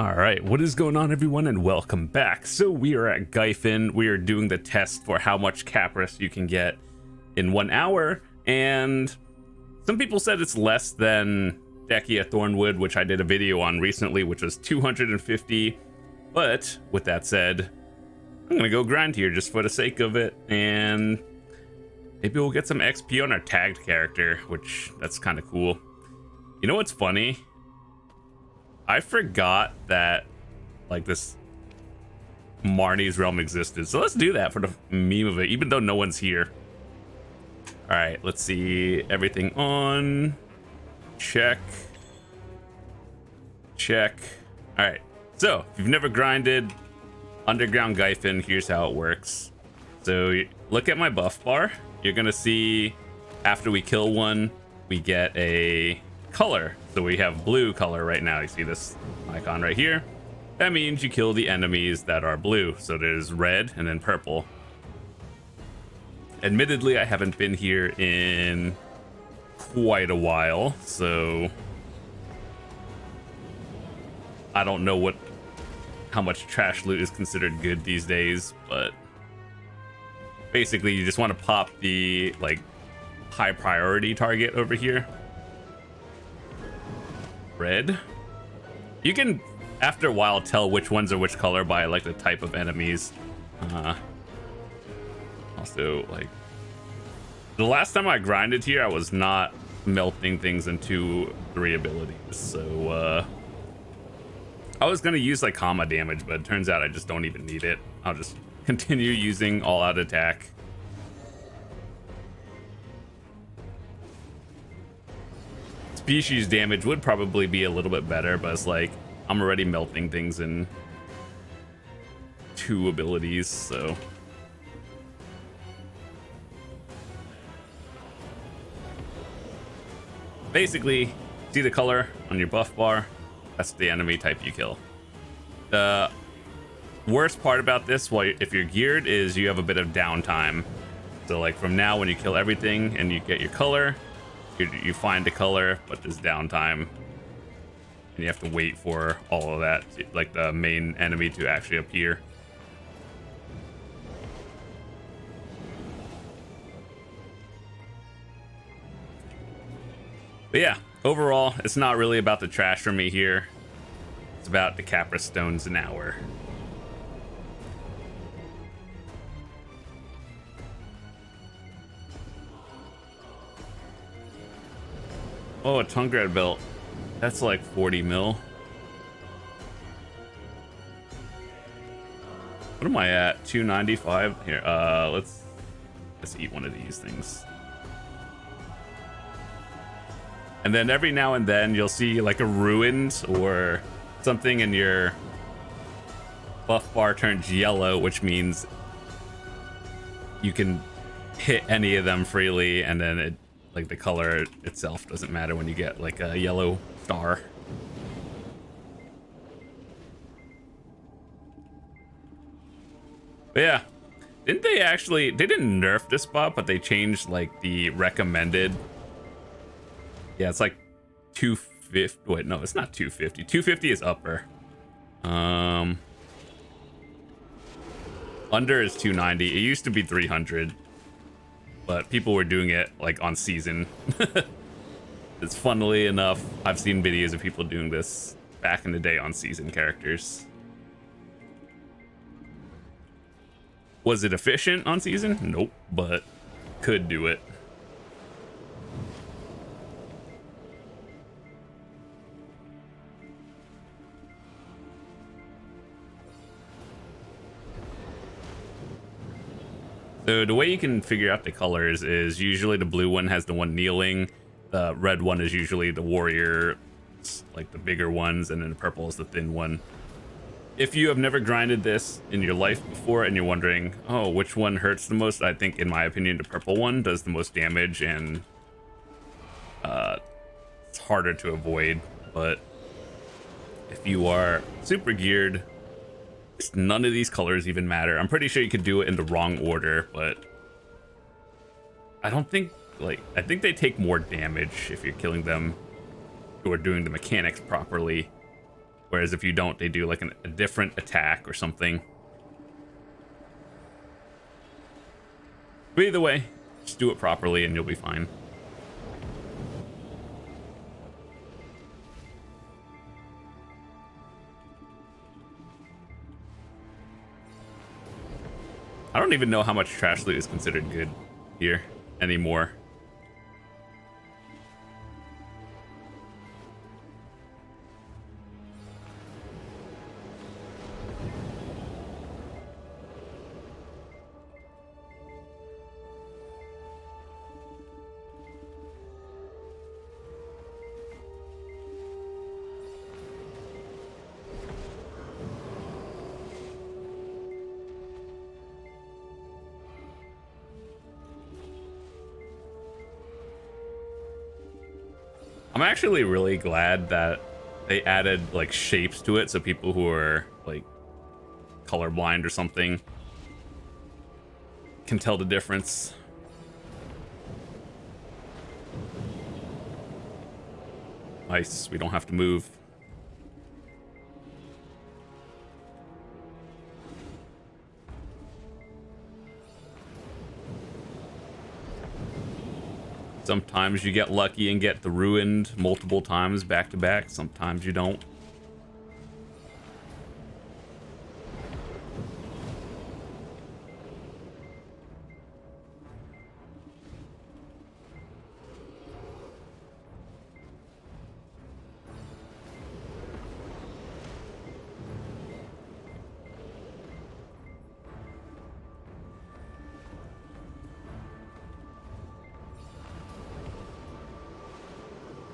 All right, what is going on, everyone, and welcome back. So we are at Gyfin. We are doing the test for how much Caphras you can get in 1 hour, and some people said it's less than Dekia Thornwood, which I did a video on recently, which was 250. But with that said, I'm gonna go grind here just for the sake of it, and maybe we'll get some XP on our tagged character, which that's kind of cool. You know what's funny? I forgot that like this Marnie's realm existed, so let's do that for the meme of it, even though no one's here. All right, let's see, everything on. Check. All right, so if you've never grinded Underground Gyfin, here's how it works. So look at my buff bar. You're gonna see after we kill one, we get a color. So we have blue color right now. You see this icon right here? That means you kill the enemies that are blue. So there's red and then purple. Admittedly, I haven't been here in quite a while, so I don't know how much trash loot is considered good these days, but basically you just want to pop the like high priority target over here. Red. You can after a while tell which ones are which color by like the type of enemies. Also, like the last time I grinded here, I was not melting things into 3 abilities, so I was gonna use like comma damage, but it turns out I just don't even need it. I'll just continue using all out attack. Species damage would probably be a little bit better, but it's like I'm already melting things in 2 abilities, so basically see the color on your buff bar, that's the enemy type you kill. The worst part about this, well, if you're geared, is you have a bit of downtime. So like from now, when you kill everything and you get your color, you find the color, but there's downtime and you have to wait for all of that, like the main enemy, to actually appear. But yeah, overall, it's not really about the trash for me here. It's about the Caphras Stones an hour. Oh, a Tungrad belt. That's like 40 mil. What am I at? 295? Here, let's eat one of these things. And then every now and then you'll see like a ruined or something and your buff bar turns yellow, which means you can hit any of them freely, and then it, like the color itself doesn't matter when you get like a yellow star. But yeah, they didn't nerf this spot, but they changed like the recommended. Yeah, it's like 250. Wait, no, it's not 250. 250 is upper. Under is 290. It used to be 300. But people were doing it like on season. It's funnily enough, I've seen videos of people doing this back in the day on season characters. Was it efficient on season? Nope, but could do it. So the way you can figure out the colors is usually the blue one has the one kneeling, the red one is usually the warrior, like the bigger ones, and then the purple is the thin one. If you have never grinded this in your life before and you're wondering, oh, which one hurts the most, I think in my opinion the purple one does the most damage, and it's harder to avoid. But if you are super geared, none of these colors even matter. I'm pretty sure you could do it in the wrong order, but I don't think, like, I think they take more damage if you're killing them or doing the mechanics properly. Whereas if you don't, they do like a different attack or something. But either way, just do it properly and you'll be fine. I don't even know how much trash loot is considered good here anymore. I'm actually really glad that they added like shapes to it so people who are like colorblind or something can tell the difference. Nice, we don't have to move. Sometimes you get lucky and get the ruined multiple times back to back. Sometimes you don't.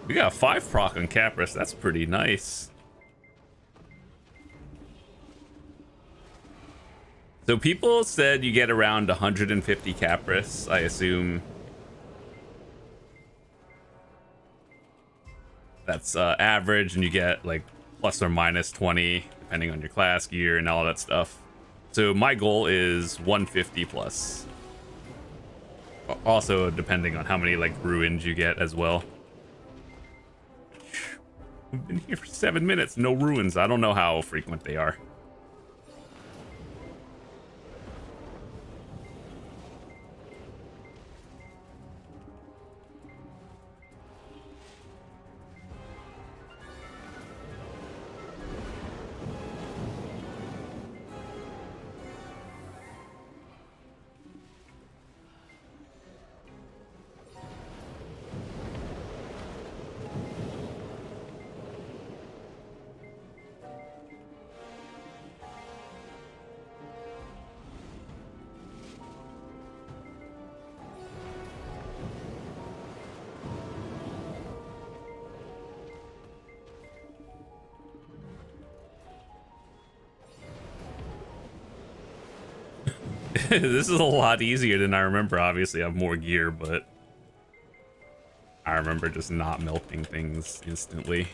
We got a 5 proc on Caphras. That's pretty nice. So people said you get around 150 Caphras. I assume that's average, and you get like plus or minus 20 depending on your class, gear, and all that stuff. So my goal is 150 plus. Also depending on how many like ruins you get as well. We've been here for 7 minutes, no ruins. I don't know how frequent they are. This is a lot easier than I remember. Obviously, I have more gear, but I remember just not melting things instantly.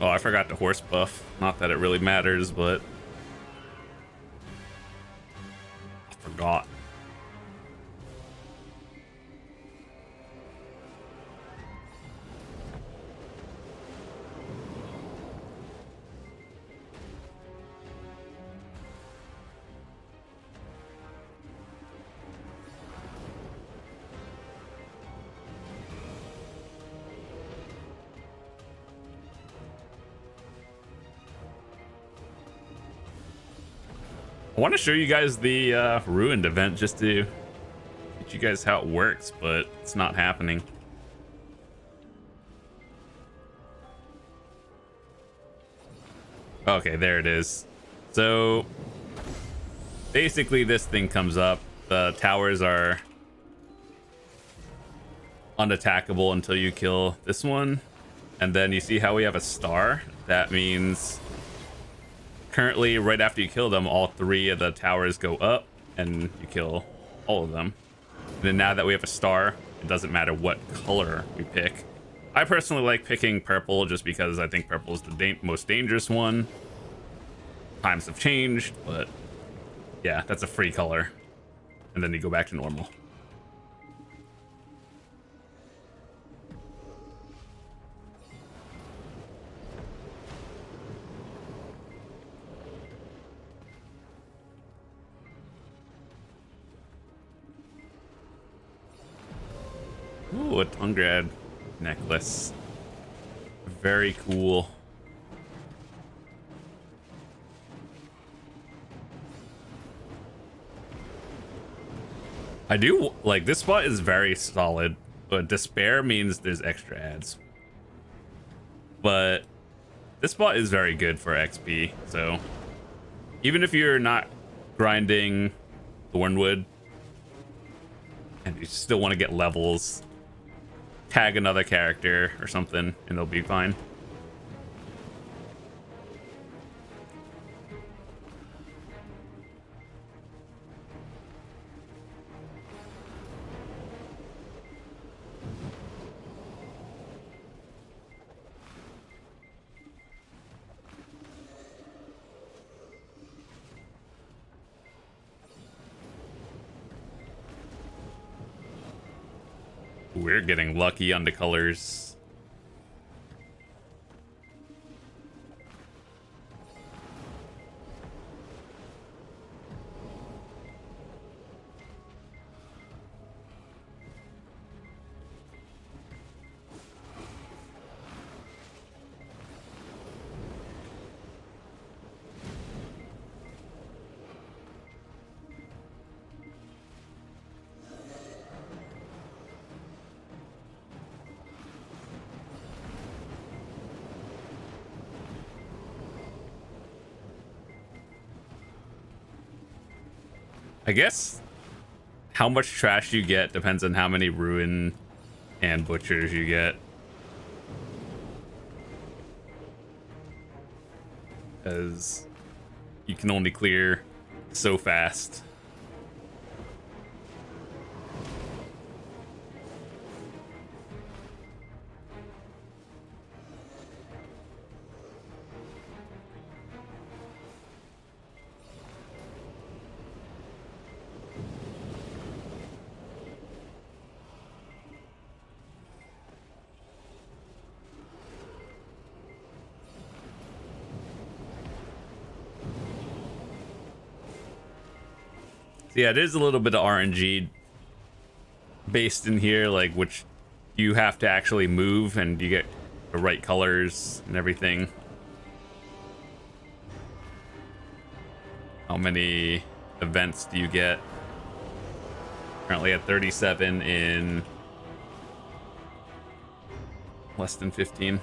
Oh, I forgot the horse buff. Not that it really matters, but I forgot. I want to show you guys the ruined event just to teach you guys how it works, but it's not happening. Okay, there it is. So basically this thing comes up. The towers are unattackable until you kill this one. And then you see how we have a star? That means currently, right after you kill them, all 3 of the towers go up and you kill all of them. And then now that we have a star, it doesn't matter what color we pick. I personally like picking purple just because I think purple is the most dangerous one. Times have changed, but yeah, that's a free color. And then you go back to normal. Ooh, a Tungrad necklace. Very cool. I do like this spot is very solid, but despair means there's extra ads. But this spot is very good for XP, so even if you're not grinding Thornwood and you still want to get levels, tag another character or something and it'll be fine. We're getting lucky on the colors. I guess how much trash you get depends on how many ruin and butchers you get. Because you can only clear so fast. Yeah, it is a little bit of RNG based in here, like which you have to actually move and you get the right colors and everything. How many events do you get? Currently at 37 in less than 15.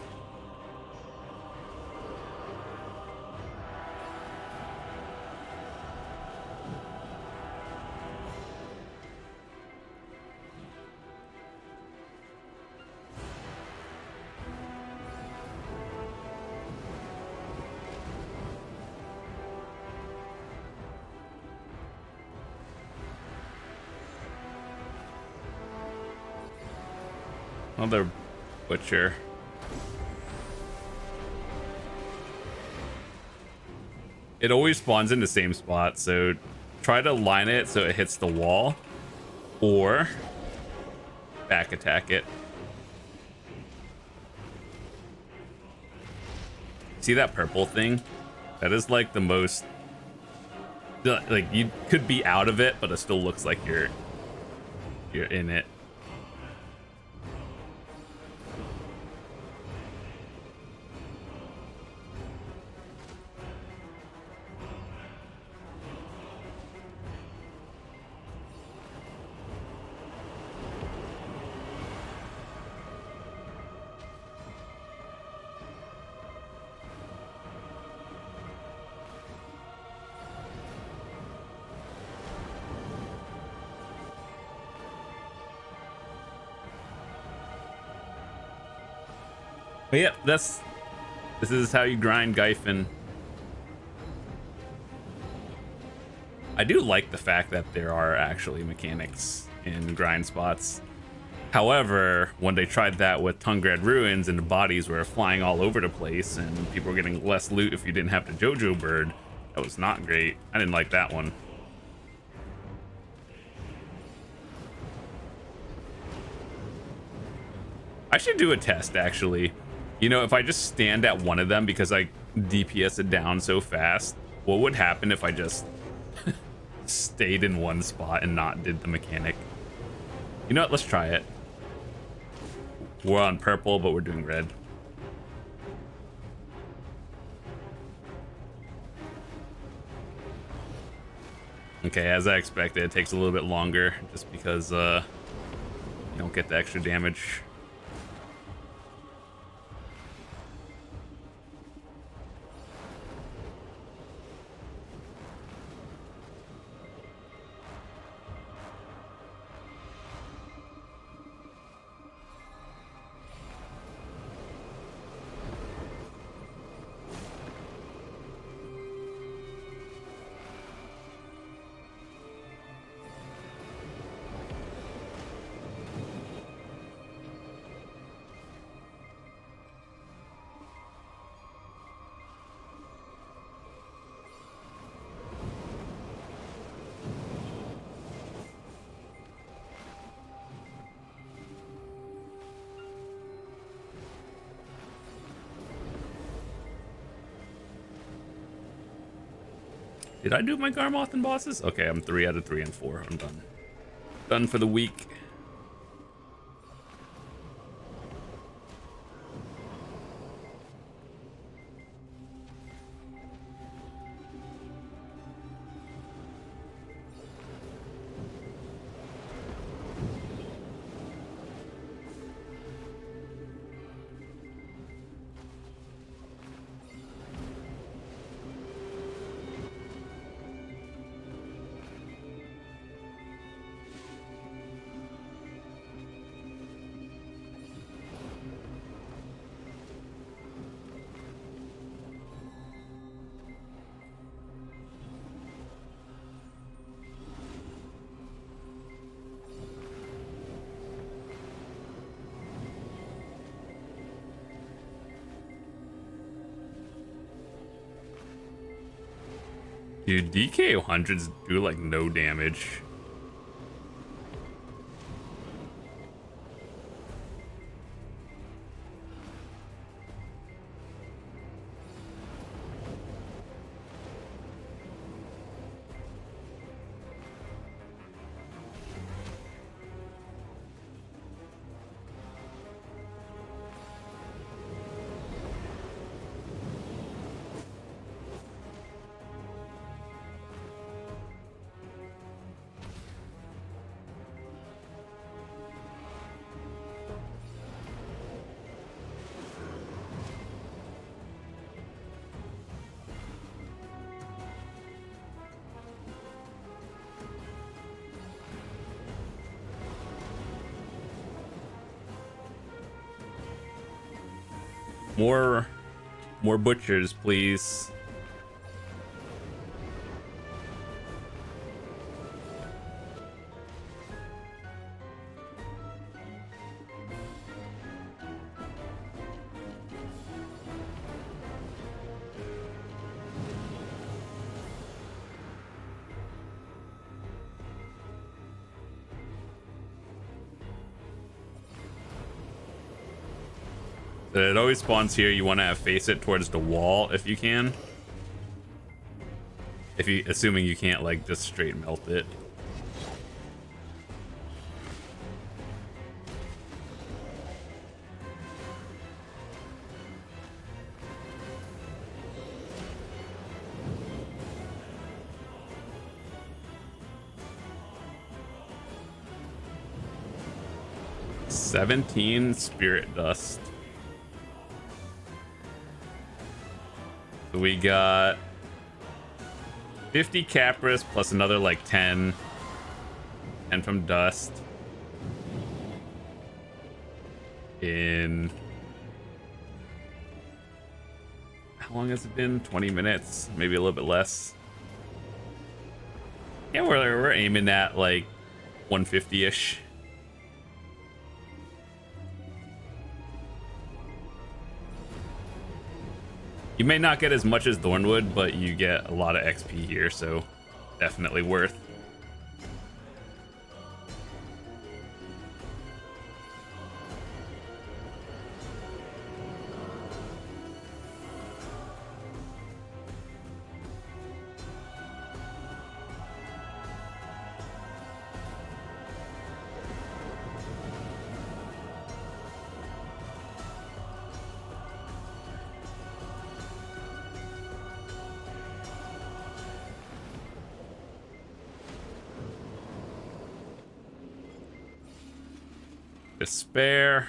Another butcher. It always spawns in the same spot, so try to line it so it hits the wall or back attack it. See that purple thing? That is like the most, like you could be out of it, but it still looks like you're in it. But yeah, this is how you grind Gyfin. I do like the fact that there are actually mechanics in grind spots. However, when they tried that with Tungred Ruins and the bodies were flying all over the place and people were getting less loot if you didn't have the JoJo bird, that was not great. I didn't like that one. I should do a test, actually. You know, if I just stand at one of them because I DPS it down so fast, what would happen if I just stayed in one spot and not did the mechanic? You know what? Let's try it. We're on purple, but we're doing red. Okay, as I expected, it takes a little bit longer just because you don't get the extra damage. Did I do my Garmoth and bosses? Okay, I'm 3 out of 3 and 4. I'm done. Done for the week. Dude, DKO hundreds do like no damage. More butchers, please. It always spawns here. You want to face it towards the wall if you can. Assuming you can't like just straight melt it. $17 spirit dust. So we got 50 Caphras plus another like 10 from dust in how long has it been? 20 minutes, maybe a little bit less. Yeah, we're aiming at like 150-ish. You may not get as much as Thornwood, but you get a lot of XP here, so definitely worth. Despair.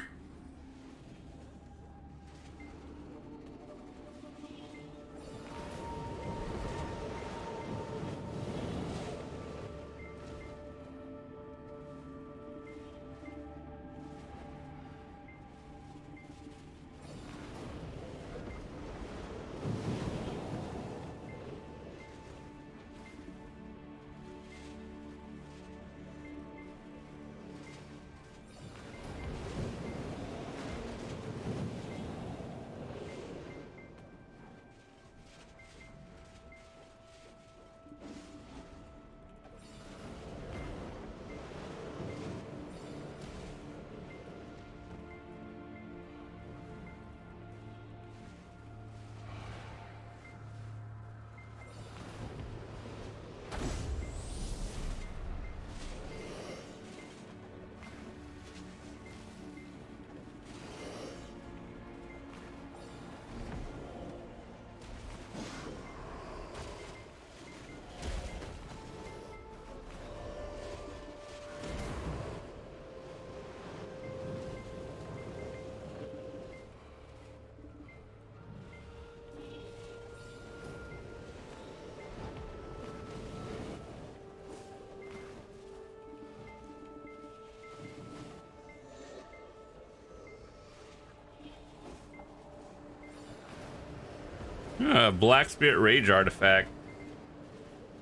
Black Spirit Rage artifact.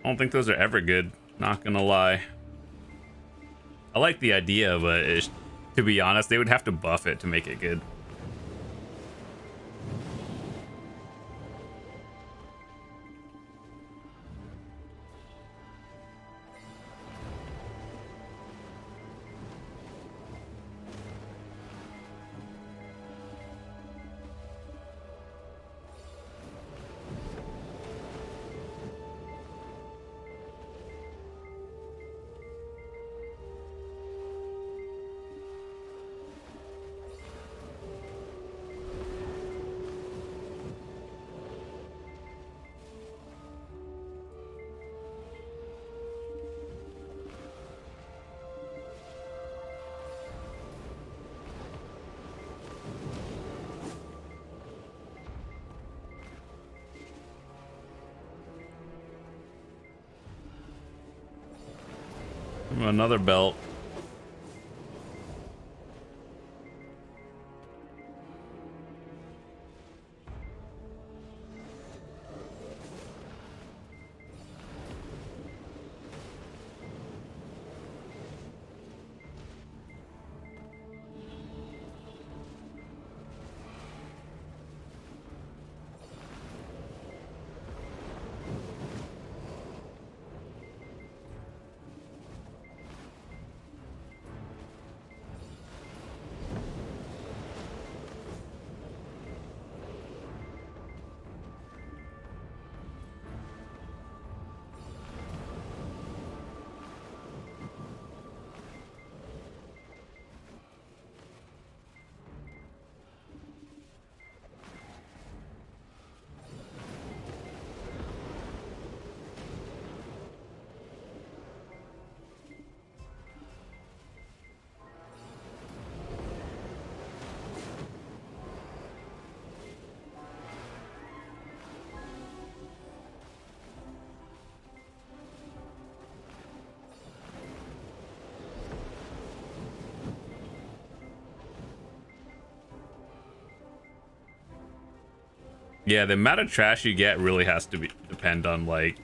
I don't think those are ever good, not gonna lie. I like the idea, but to be honest, they would have to buff it to make it good. Another belt. Yeah, the amount of trash you get really has to depend on like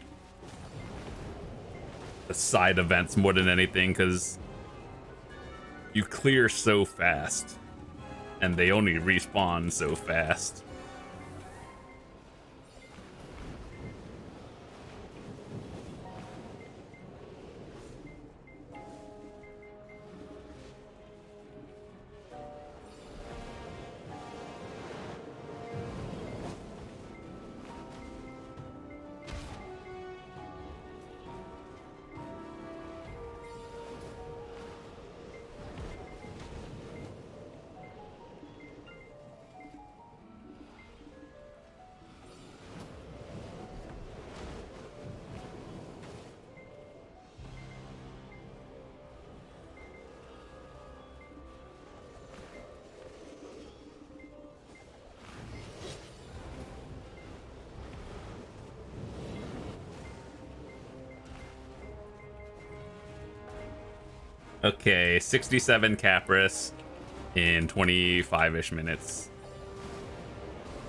the side events more than anything, because you clear so fast and they only respawn so fast. Okay, 67 Caphras in 25-ish minutes.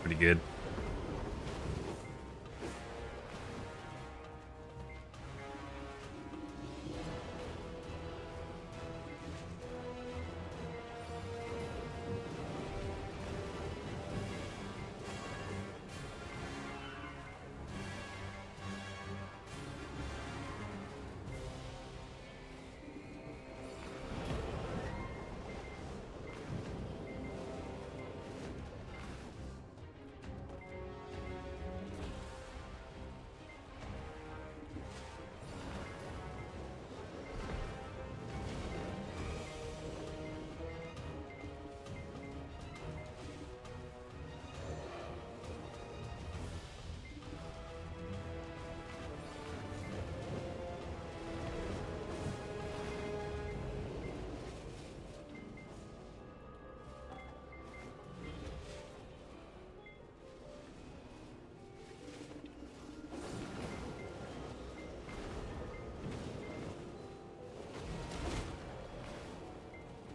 Pretty good.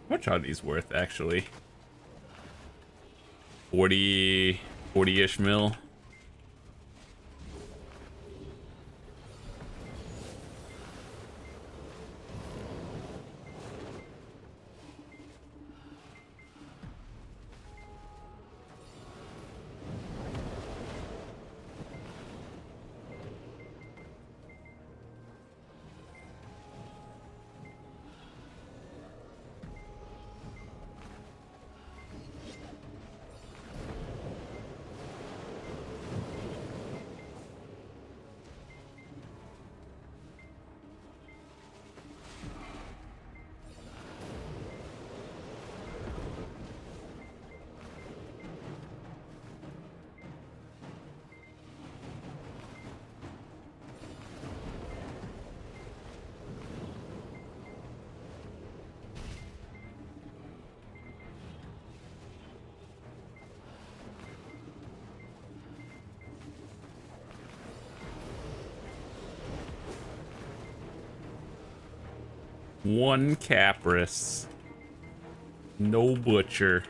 How much are these worth, actually? 40-ish mil. One Caphras. No butcher.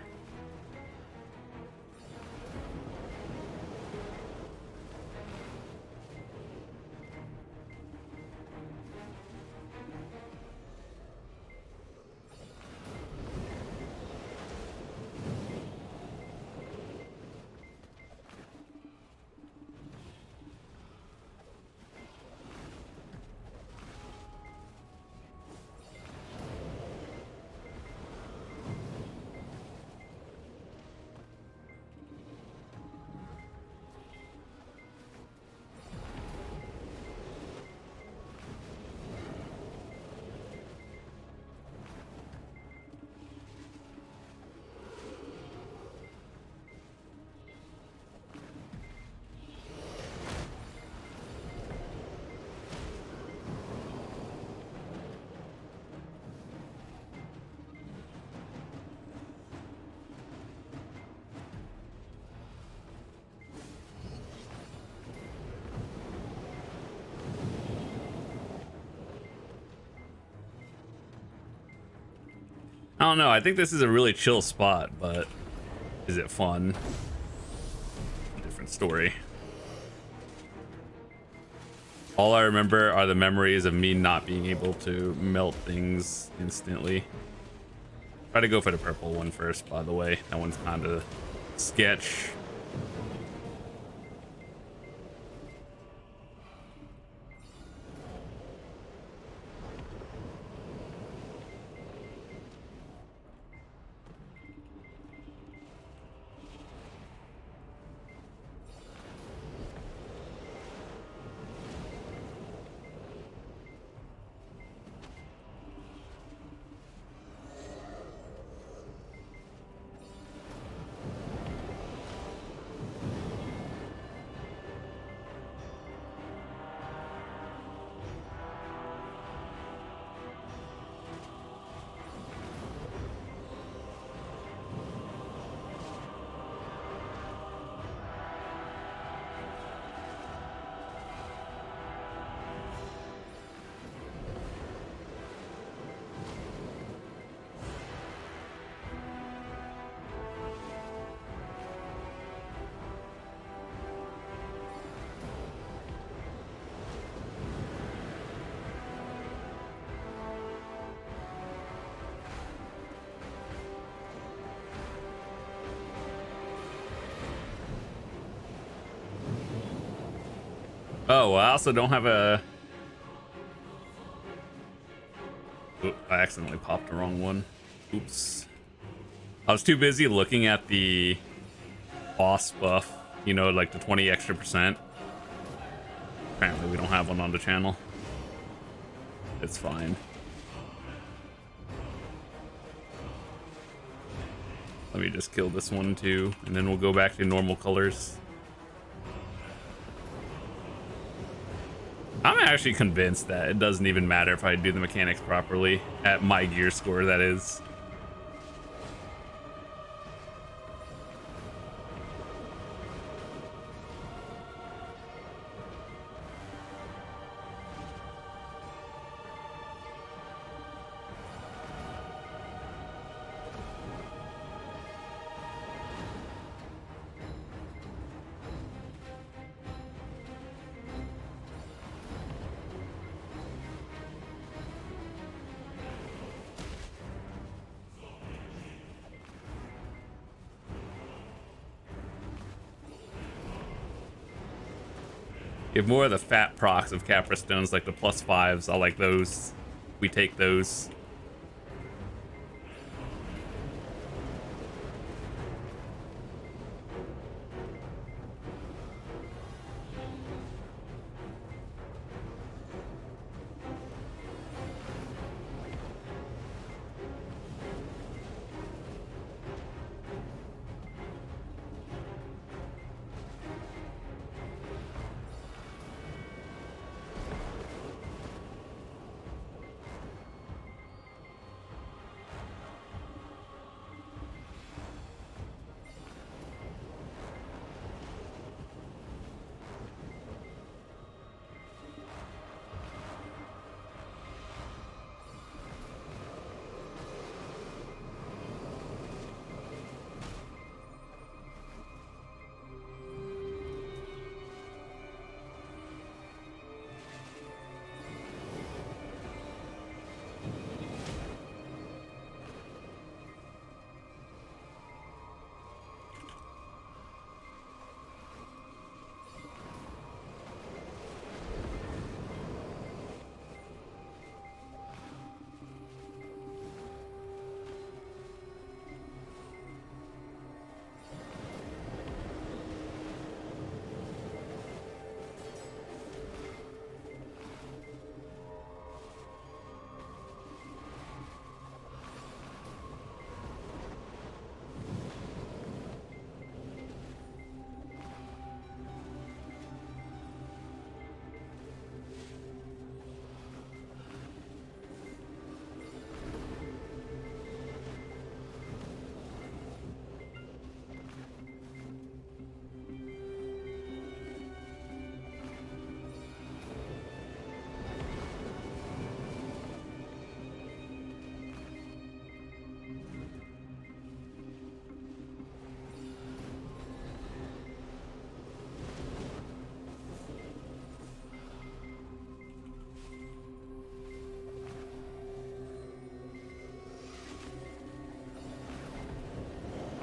I don't know. I think this is a really chill spot, but is it fun? different story. All I remember are the memories of me not being able to melt things instantly. Try to go for the purple one first, by the way. That one's kind of sketch. Oh, I also don't have a... Oop, I accidentally popped the wrong one. Oops. I was too busy looking at the boss buff, you know, like the 20 extra %. Apparently we don't have one on the channel. It's fine. Let me just kill this one too, and then we'll go back to normal colors. I'm actually convinced that it doesn't even matter if I do the mechanics properly at my gear score, that is. Give more of the fat procs of Caphras Stones, like the +5s. I like those. We take those.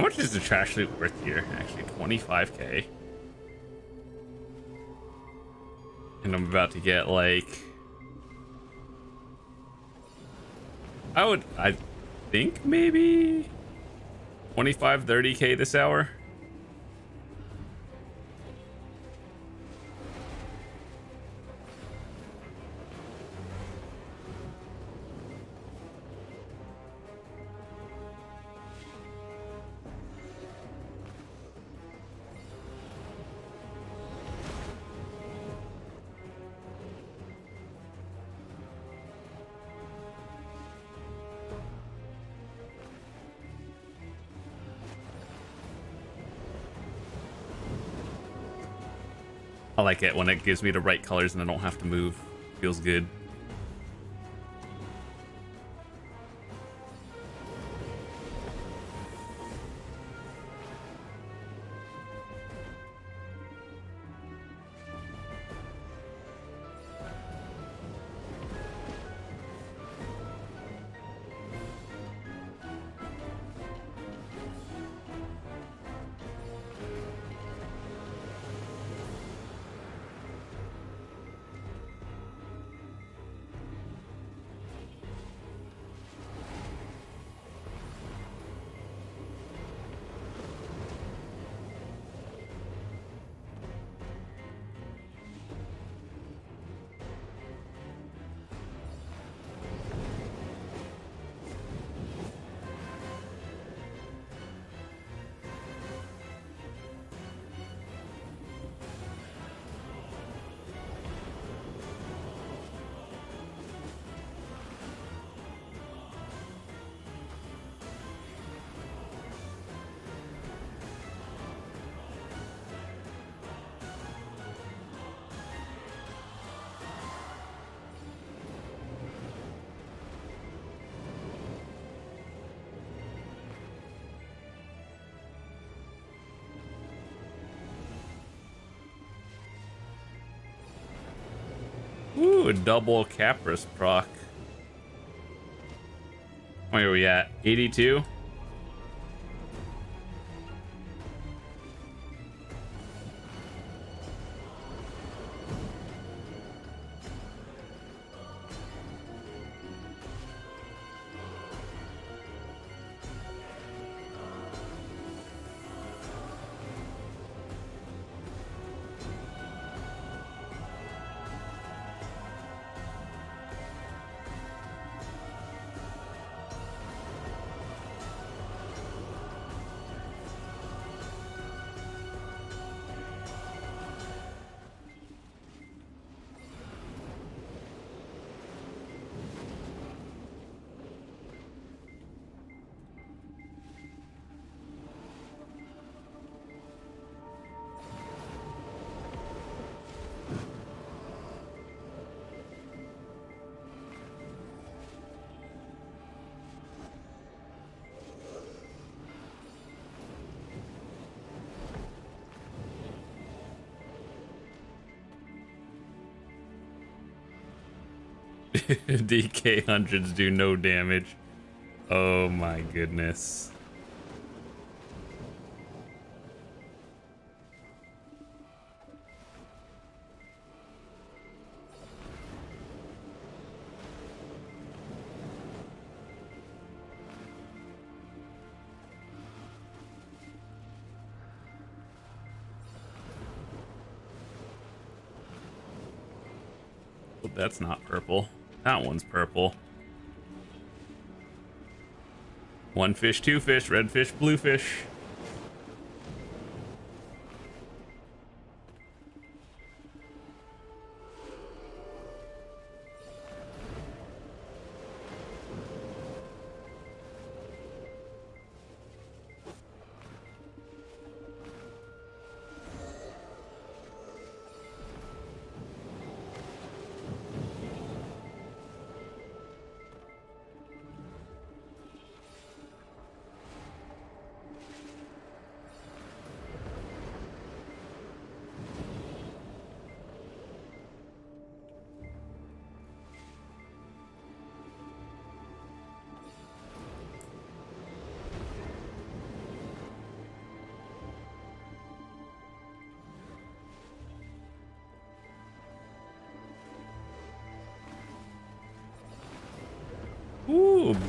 How much is the trash loot worth here? Actually, 25k. And I'm about to get like... I think maybe 25, 30k this hour. I like it when it gives me the right colors and I don't have to move. Feels good. Ooh, a double Caphras proc. Where are we at? 82? DK hundreds do no damage. Oh my goodness. Oh, that's not purple. That one's purple. One fish, two fish, red fish, blue fish.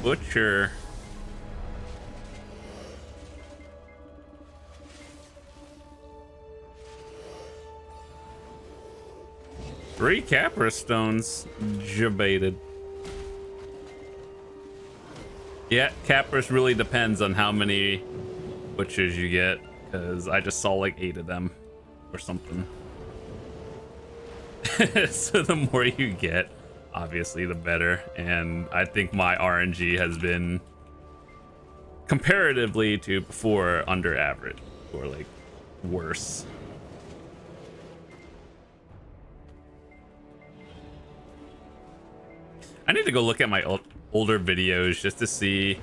butcher. Three Caphras Stones debated. Yeah, Caphras really depends on how many butchers you get, because I just saw like 8 of them or something. So the more you get, obviously the better, and I think my RNG has been comparatively to before under average, or like worse. I need to go look at my older videos just to see,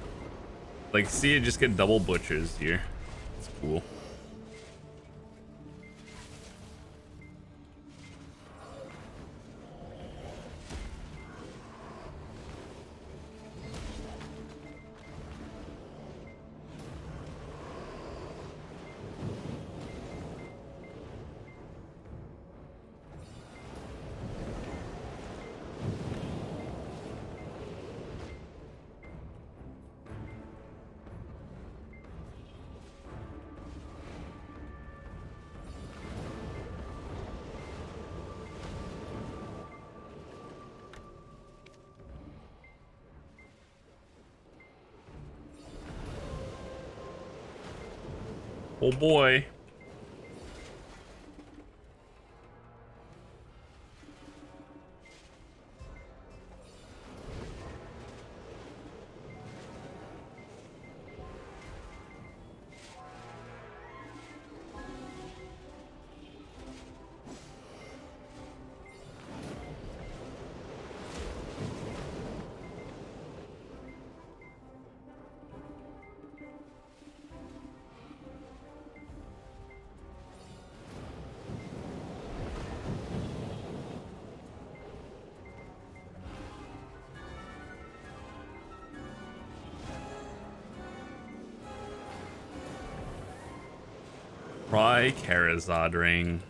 like, see it just get double butchers here. It's cool. Oh boy. Charizard ring.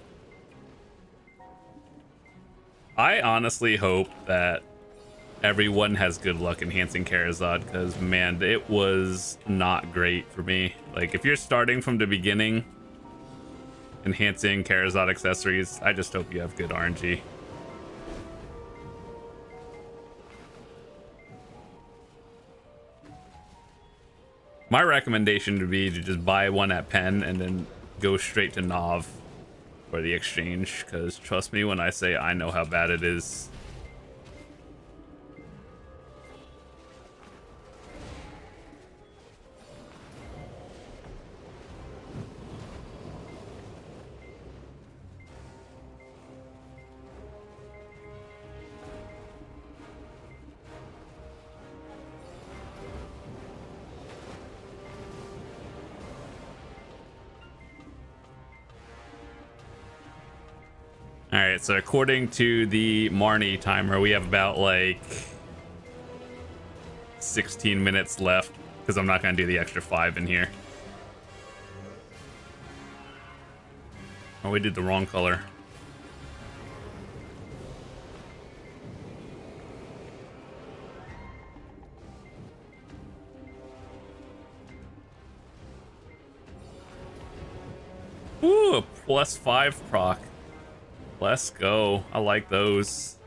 I honestly hope that everyone has good luck enhancing Charizard, because man, it was not great for me. Like, if you're starting from the beginning enhancing Charizard accessories, I just hope you have good RNG. My recommendation would be to just buy one at Penn and then go straight to Nav for the exchange, because trust me when I say I know how bad it is. All right, so according to the Marnie timer, we have about like 16 minutes left, because I'm not going to do the extra 5 in here. Oh, we did the wrong color. Ooh, a +5 proc. Let's go. I like those.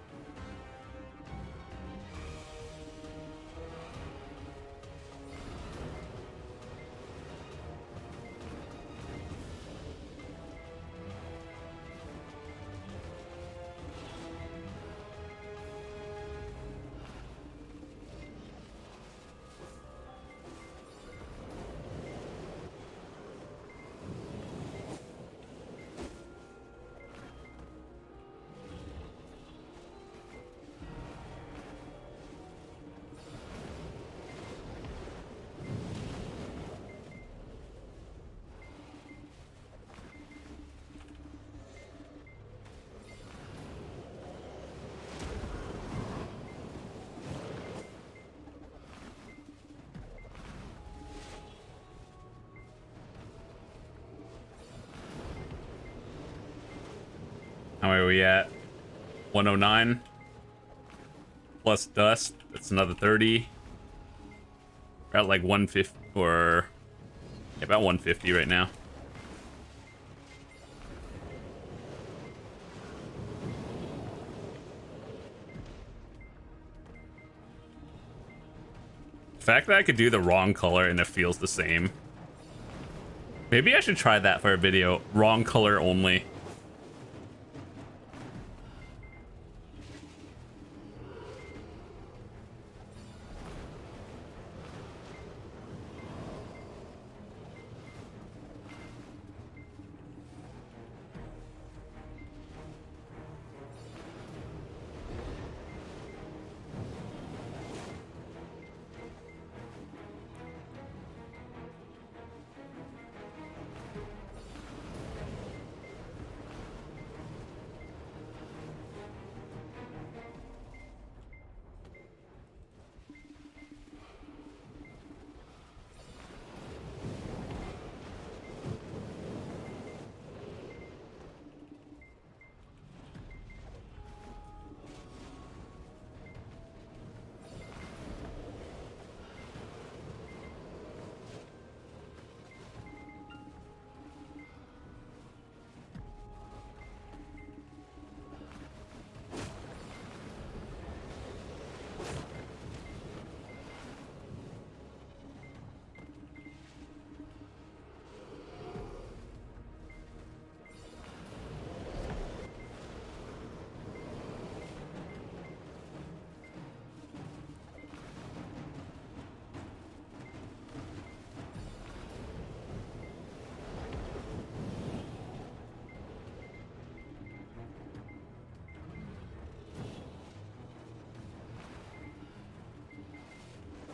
How are we at? 109 plus dust. That's another 30. We're at like 150 or about 150 right now. The fact that I could do the wrong color and it feels the same. Maybe I should try that for a video. Wrong color only.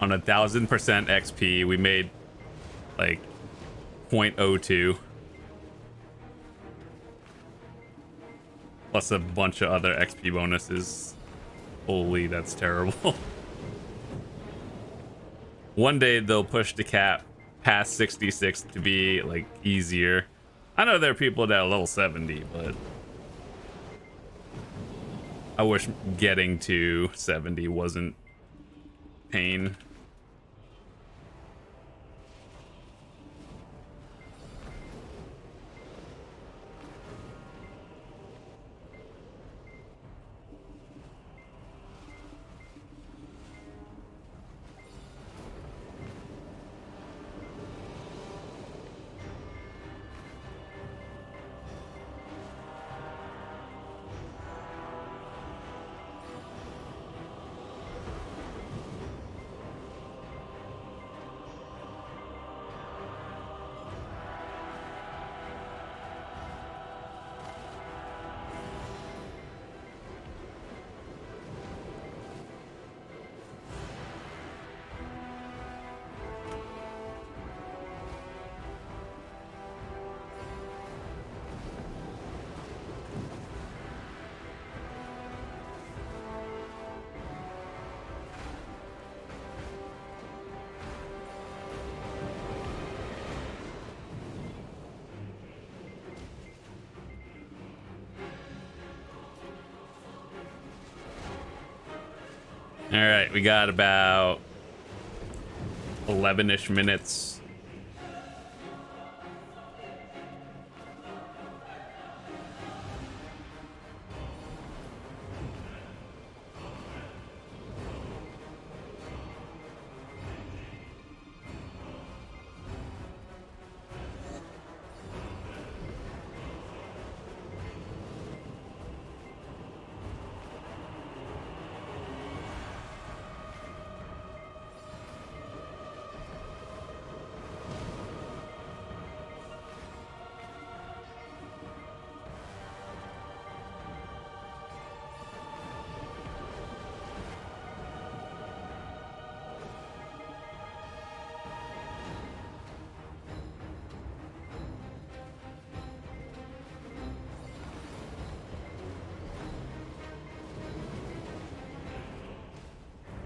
On 1000% XP, we made like 0.02. Plus a bunch of other XP bonuses. Holy, that's terrible. One day they'll push the cap past 66 to be like easier. I know there are people that are level 70, but I wish getting to 70 wasn't pain. All right, we got about 11-ish minutes.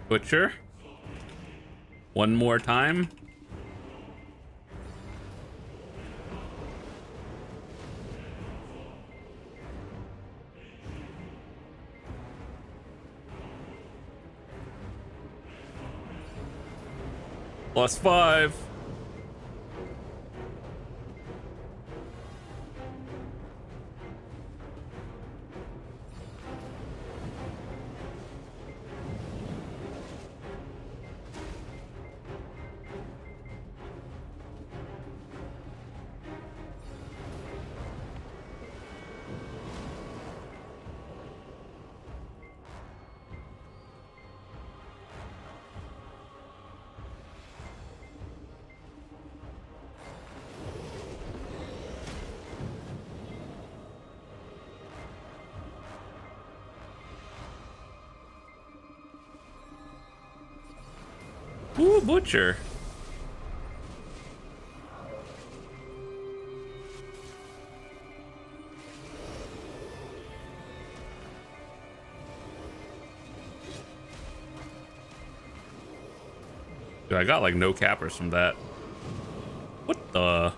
Butcher. One more time. +5. Ooh, butcher. Dude, I got like no cappers from that. What the?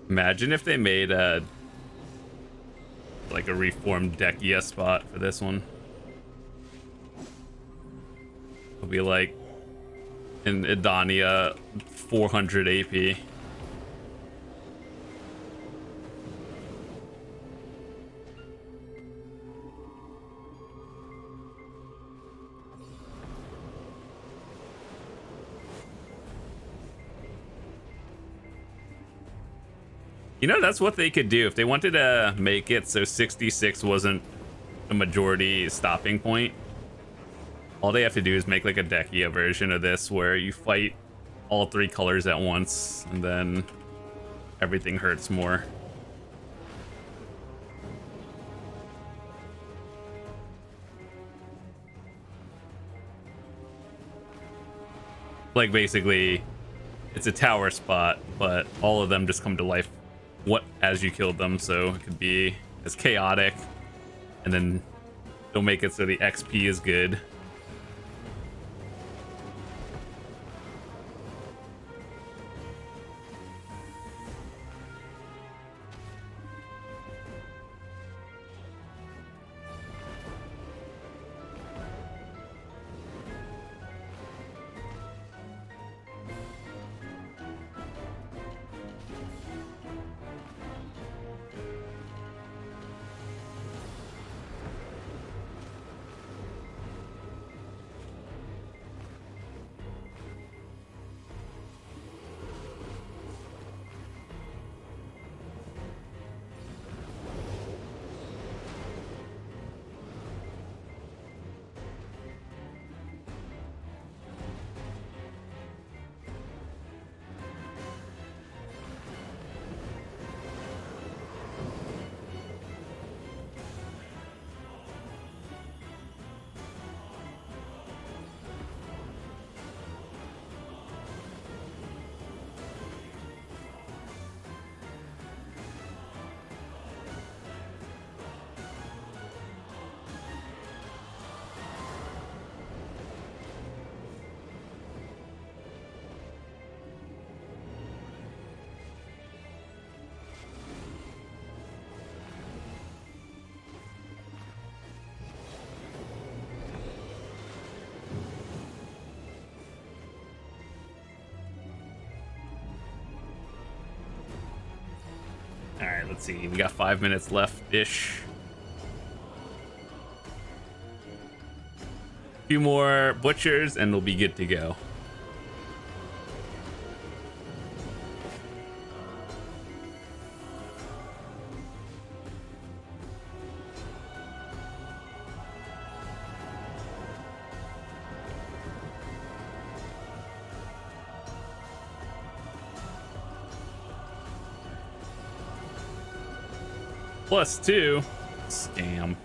Imagine if they made a like a reformed Dekia spot for this one. It'll be like in Idania 400 AP. You know, that's what they could do if they wanted to make it so 66 wasn't a majority stopping point. All they have to do is make like a Dekia version of this where you fight all 3 colors at once and then everything hurts more. Like basically it's a tower spot, but all of them just come to life as you killed them, so it could be as chaotic, and then they'll make it so the XP is good. Alright, let's see. We got 5 minutes left-ish. A few more butchers and we'll be good to go. +2. Scam.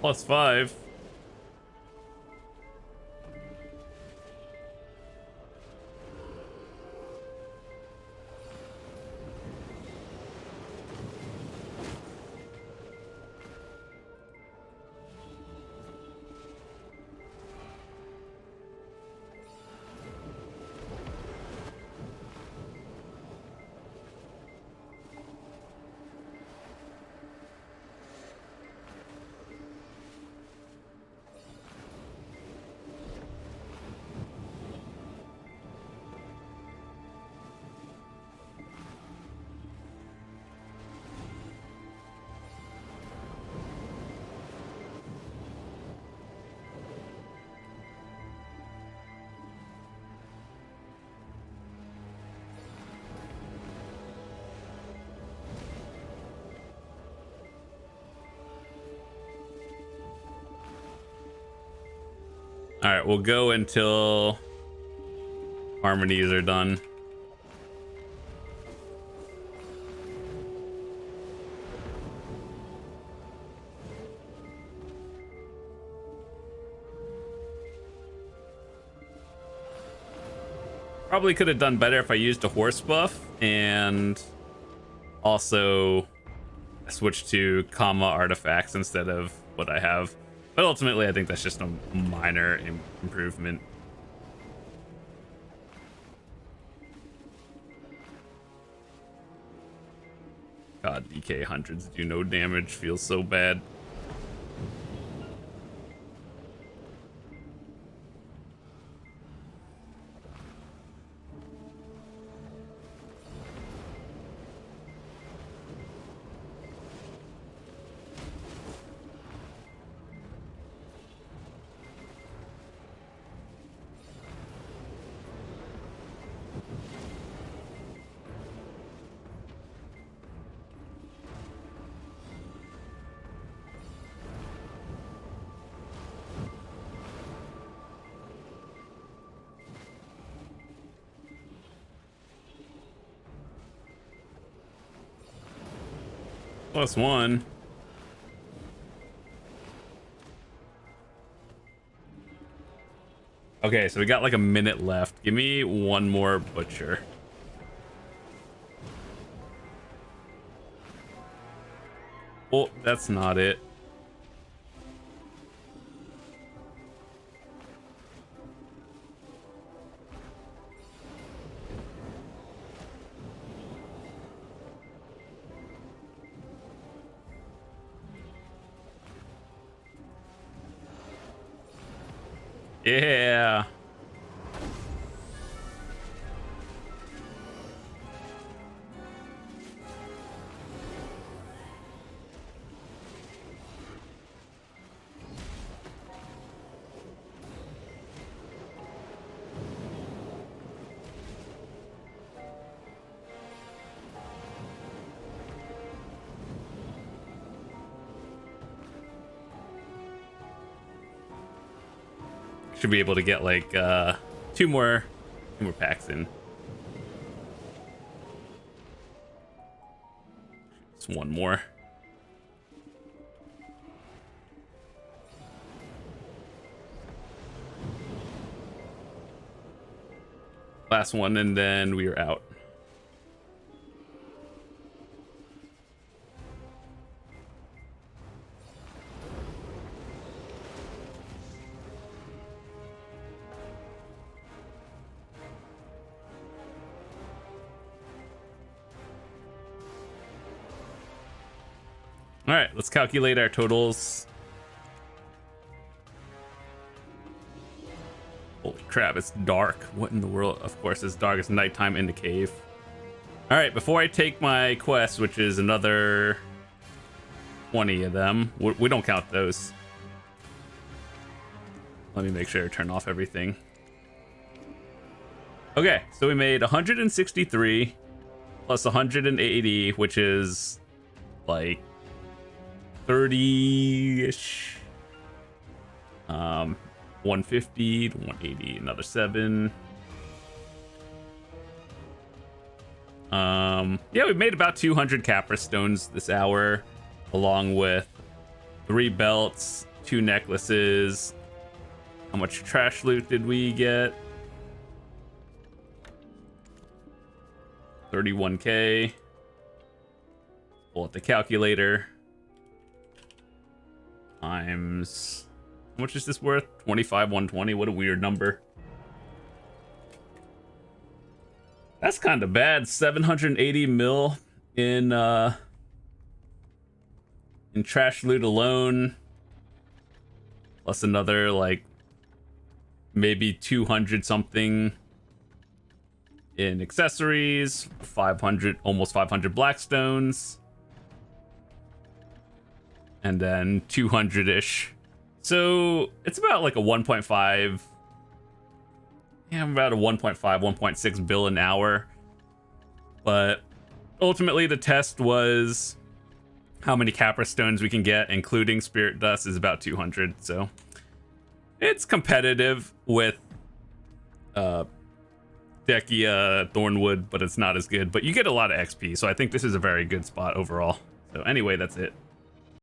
+5. All right, we'll go until harmonies are done. Probably could have done better if I used a horse buff and also switched to comma artifacts instead of what I have. But ultimately, I think that's just a minor improvement. God, DK hundreds do no damage. Feels so bad. +1. Okay, so we got like a minute left. Give me one more butcher. Oh, that's not it. Yeah. Should be able to get like two more packs in. Just one more. Last one, and then we are out. All right, let's calculate our totals. Holy crap, it's dark. What in the world? Of course, it's dark. It's nighttime in the cave. All right, before I take my quest, which is another 20 of them. We don't count those. Let me make sure to turn off everything. Okay, so we made 163 plus 180, which is like 30-ish. 150 to 180, another 7. Yeah, we made about 200 Caphras Stones this hour, along with 3 belts, 2 necklaces. How much trash loot did we get? 31k. Pull out the calculator. Times, how much is this worth? 25,120. What a weird number. That's kind of bad. 780 mil in trash loot alone, plus another like maybe 200 something in accessories, 500, almost 500 blackstones, and then 200-ish. So it's about like a 1.5, yeah, about a 1.5, 1.6 bill an hour. But ultimately the test was how many Caphras Stones we can get, including Spirit Dust, is about 200. So it's competitive with Dekia Thornwood, but it's not as good. But you get a lot of XP, so I think this is a very good spot overall. So anyway, that's it.